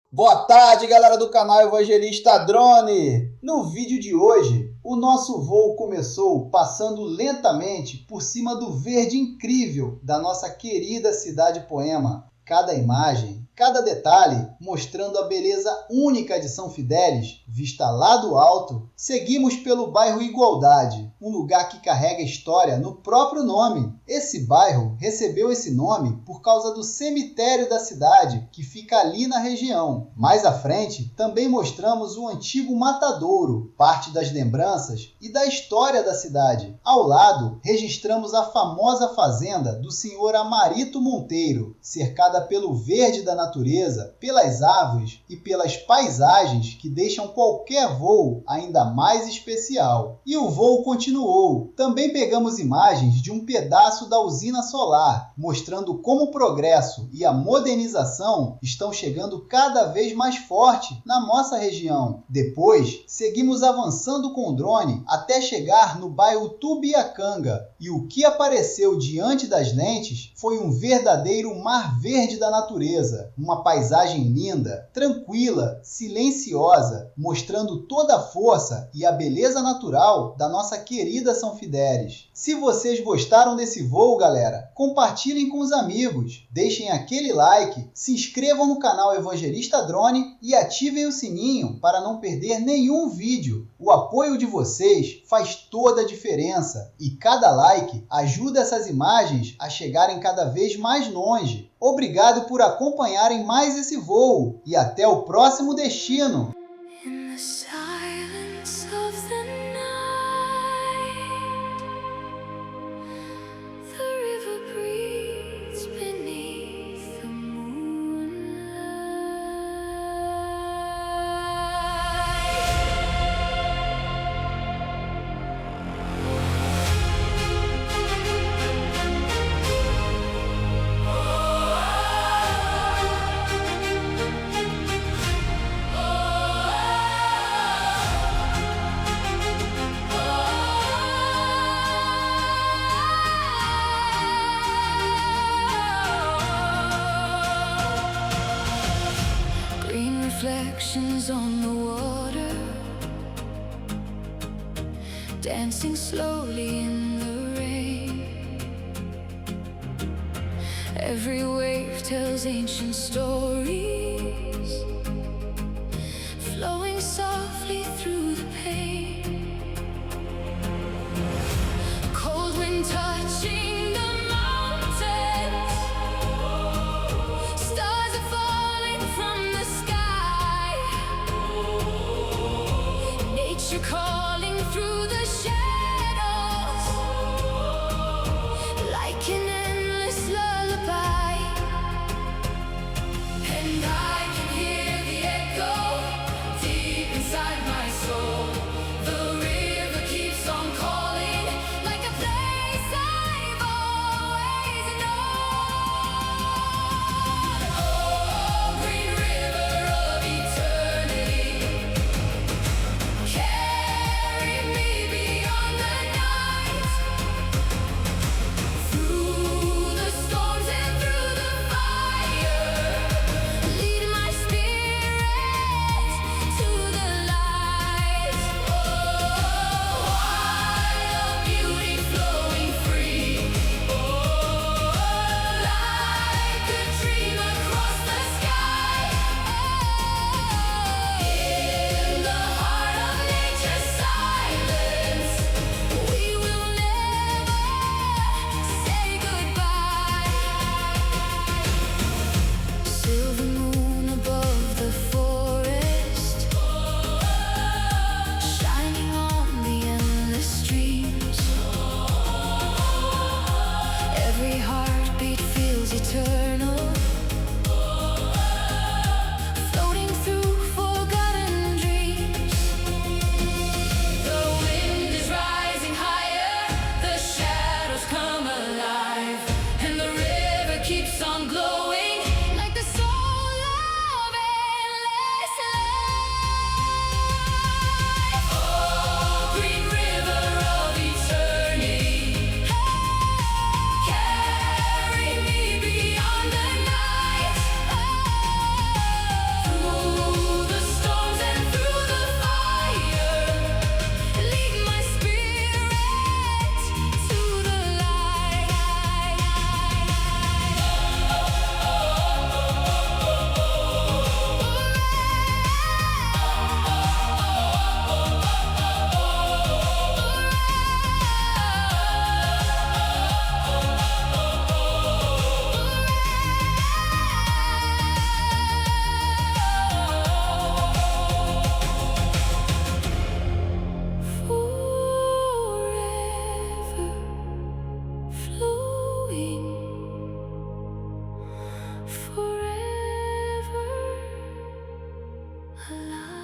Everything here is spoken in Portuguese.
Boa tarde, galera do canal Evangelista Drone! No vídeo de hoje, o nosso voo começou passando lentamente por cima do verde incrível da nossa querida cidade Poema. Cada imagem, cada detalhe, mostrando a beleza única de São Fidélis, vista lá do alto. Seguimos pelo bairro Igualdade, um lugar que carrega história no próprio nome. Esse bairro recebeu esse nome por causa do cemitério da cidade, que fica ali na região. Mais à frente, também mostramos o antigo matadouro, parte das lembranças e da história da cidade. Ao lado, registramos a famosa fazenda do senhor Amarito Monteiro, cercada pelo verde da natureza, pelas árvores e pelas paisagens que deixam qualquer voo ainda mais especial. E o voo continuou. Também pegamos imagens de um pedaço da usina solar, mostrando como o progresso e a modernização estão chegando cada vez mais forte na nossa região. Depois, seguimos avançando com o drone até chegar no bairro Tubiacanga, e o que apareceu diante das lentes foi um verdadeiro mar verde da natureza, uma paisagem linda, tranquila, silenciosa, mostrando toda a força e a beleza natural da nossa querida São Fidélis. Se vocês gostaram desse voo, galera, compartilhem com os amigos, deixem aquele like, se inscrevam no canal Evangelista Drone e ativem o sininho para não perder nenhum vídeo. O apoio de vocês faz toda a diferença e cada like ajuda essas imagens a chegarem cada vez mais longe. Obrigado por acompanharem mais esse voo e até o próximo destino! Reflections on the water, dancing slowly in the rain. Every wave tells ancient stories, flowing softly through the pain. Cold wind touching the mountains, stars are falling from the sky. Nature calling through the shadows, like an endless lullaby. alive.